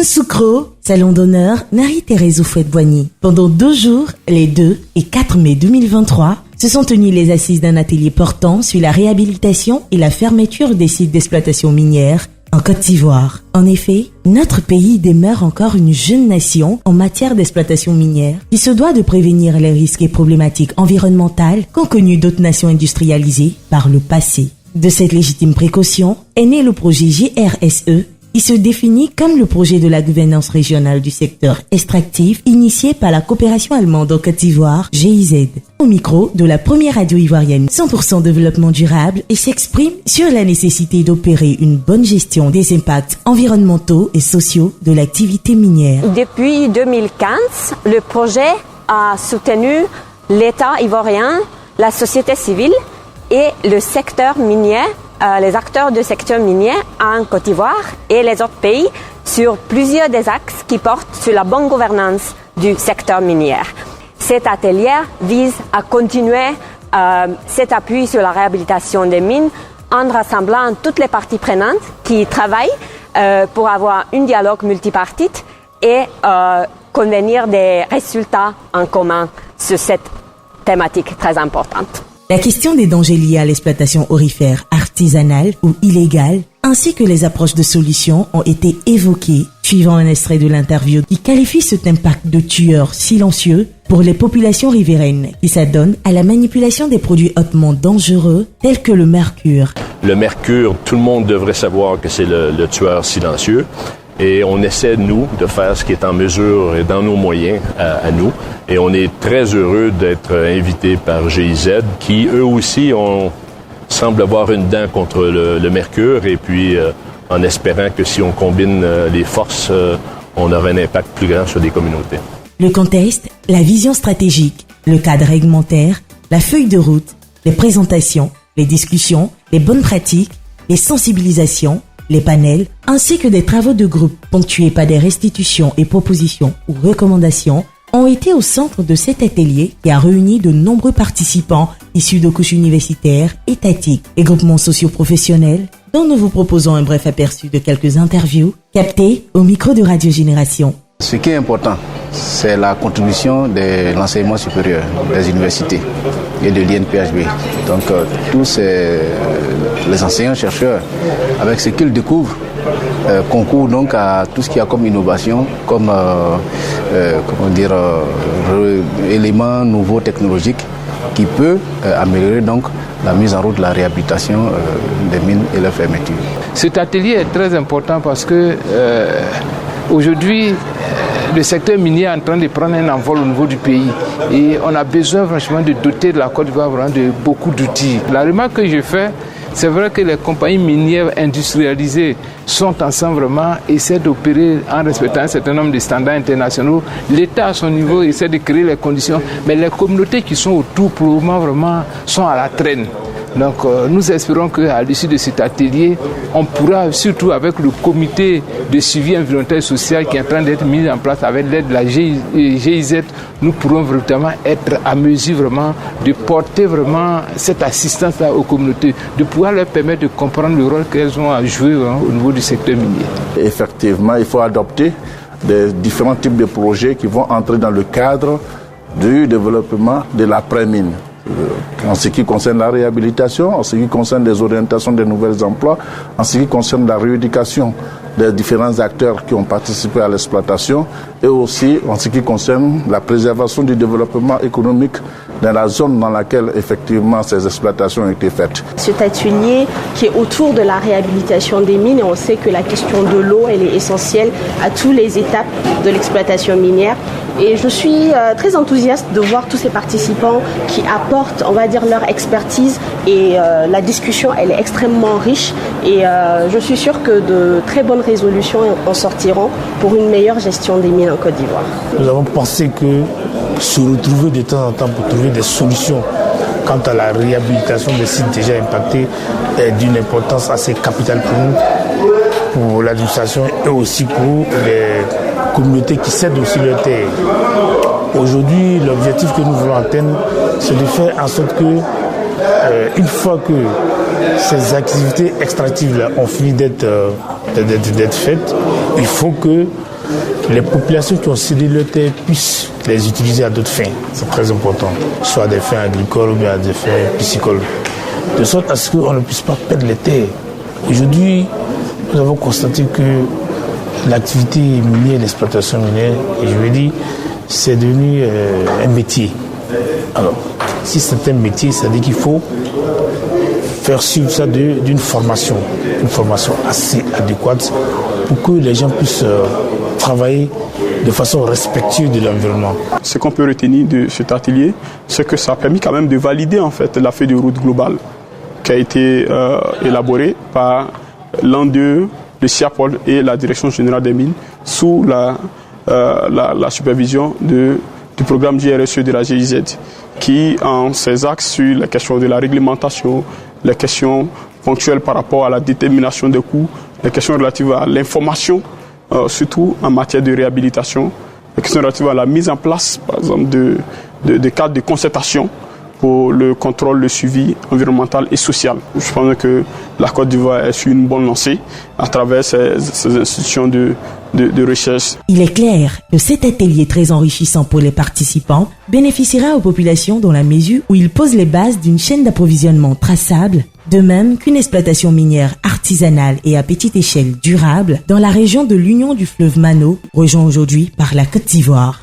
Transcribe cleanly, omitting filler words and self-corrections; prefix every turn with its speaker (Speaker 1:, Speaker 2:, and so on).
Speaker 1: Yamoussoukro, salon d'honneur Marie-Thérèse Houphouët-Boigny. Pendant 2 jours, les 2 et 4 mai 2023, se sont tenues les assises d'un atelier portant sur la réhabilitation et la fermeture des sites d'exploitation minière en Côte d'Ivoire. En effet, notre pays demeure encore une jeune nation en matière d'exploitation minière qui se doit de prévenir les risques et problématiques environnementales qu'ont connues d'autres nations industrialisées par le passé. De cette légitime précaution est né le projet GRSE, qui se définit comme le projet de la gouvernance régionale du secteur extractif initié par la coopération allemande en Côte d'Ivoire, GIZ. Au micro de la première radio ivoirienne 100% développement durable et s'exprime sur la nécessité d'opérer une bonne gestion des impacts environnementaux et sociaux de l'activité minière.
Speaker 2: Depuis 2015, le projet a soutenu l'État ivoirien, la société civile et le secteur minier, les acteurs du secteur minier en Côte d'Ivoire et les autres pays sur plusieurs des axes qui portent sur la bonne gouvernance du secteur minier. Cet atelier vise à continuer cet appui sur la réhabilitation des mines en rassemblant toutes les parties prenantes qui travaillent pour avoir un dialogue multipartite et convenir des résultats en commun sur cette thématique très importante.
Speaker 1: La question des dangers liés à l'exploitation aurifère artisanale ou illégale, ainsi que les approches de solutions ont été évoquées, suivant un extrait de l'interview qui qualifie cet impact de tueur silencieux pour les populations riveraines qui s'adonnent à la manipulation des produits hautement dangereux tels que le mercure.
Speaker 3: Le mercure, tout le monde devrait savoir que c'est le tueur silencieux. Et on essaie, nous, de faire ce qui est en mesure et dans nos moyens à nous. Et on est très heureux d'être invités par GIZ, qui, eux aussi, semblent avoir une dent contre le mercure. Et puis, en espérant que si on combine les forces, on aura un impact plus grand sur les communautés.
Speaker 1: Le contexte, la vision stratégique, le cadre réglementaire, la feuille de route, les présentations, les discussions, les bonnes pratiques, les sensibilisations, les panels, ainsi que des travaux de groupe ponctués par des restitutions et propositions ou recommandations ont été au centre de cet atelier qui a réuni de nombreux participants issus de couches universitaires, étatiques et groupements socio-professionnels dont nous vous proposons un bref aperçu de quelques interviews captées au micro de Radio Génération.
Speaker 4: Ce qui est important, c'est la contribution de l'enseignement supérieur, des universités et de l'INPHB. Donc tous les enseignants-chercheurs, avec ce qu'ils découvrent, concourent donc à tout ce qu'il y a comme innovation, comme éléments nouveaux technologiques qui peut améliorer donc la mise en route de la réhabilitation des mines et leur fermeture.
Speaker 5: Cet atelier est très important parce que aujourd'hui, le secteur minier est en train de prendre un envol au niveau du pays et on a besoin franchement de doter de la Côte d'Ivoire de beaucoup d'outils. La remarque que je fais, c'est vrai que les compagnies minières industrialisées sont ensemble vraiment, essaient d'opérer en respectant un certain nombre de standards internationaux. L'État à son niveau essaie de créer les conditions, mais les communautés qui sont autour pour le moment vraiment sont à la traîne. Donc nous espérons qu'à l'issue de cet atelier, on pourra, surtout avec le comité de suivi environnemental et social qui est en train d'être mis en place avec l'aide de la GIZ, nous pourrons vraiment être à mesure vraiment de porter vraiment cette assistance-là aux communautés, de pouvoir leur permettre de comprendre le rôle qu'elles ont à jouer au niveau du secteur minier.
Speaker 6: Effectivement, il faut adopter des différents types de projets qui vont entrer dans le cadre du développement de l'après-mine. En ce qui concerne la réhabilitation, en ce qui concerne les orientations des nouveaux emplois, en ce qui concerne la rééducation des différents acteurs qui ont participé à l'exploitation et aussi en ce qui concerne la préservation du développement économique dans la zone dans laquelle effectivement ces exploitations ont été faites.
Speaker 7: Cet atelier qui est autour de la réhabilitation des mines, et on sait que la question de l'eau elle est essentielle à toutes les étapes de l'exploitation minière. Et je suis très enthousiaste de voir tous ces participants qui apportent, on va dire, leur expertise et la discussion elle est extrêmement riche et je suis sûre que de très bonnes résolutions en sortiront pour une meilleure gestion des mines en Côte d'Ivoire.
Speaker 8: Nous avons pensé que se retrouver de temps en temps pour trouver des solutions quant à la réhabilitation des sites déjà impactés est d'une importance assez capitale pour nous, pour l'administration et aussi pour les communautés qui cèdent aussi leur terre. Aujourd'hui, l'objectif que nous voulons atteindre, c'est de faire en sorte que, une fois que ces activités extractives-là ont fini d'être faites, il faut que les populations qui ont cédé leurs terres puissent les utiliser à d'autres fins. C'est très important, soit à des fins agricoles ou bien à des fins piscicoles. De sorte à ce qu'on ne puisse pas perdre les terres. Aujourd'hui, nous avons constaté que l'activité minière, l'exploitation minière, et je veux dire, c'est devenu un métier. Alors, si c'est un métier, ça veut dire qu'il faut faire suivre ça d'une formation, une formation assez adéquate pour que les gens puissent travailler de façon respectueuse de l'environnement.
Speaker 9: Ce qu'on peut retenir de cet atelier, c'est que ça a permis quand même de valider en fait la feuille de route globale qui a été élaborée par l'un d'eux, le CIAPOL et la Direction générale des mines sous la supervision du programme JRSE de la GIZ, qui en ses axes sur les questions de la réglementation, les questions ponctuelles par rapport à la détermination des coûts, les questions relatives à l'information, surtout en matière de réhabilitation, les questions relatives à la mise en place, par exemple, de cadres de concertation pour le contrôle, le suivi environnemental et social. Je pense que la Côte d'Ivoire est sur une bonne lancée à travers ces institutions de recherche.
Speaker 1: Il est clair que cet atelier très enrichissant pour les participants bénéficiera aux populations dans la mesure où il pose les bases d'une chaîne d'approvisionnement traçable, de même qu'une exploitation minière artisanale et à petite échelle durable dans la région de l'Union du fleuve Mano, rejoint aujourd'hui par la Côte d'Ivoire.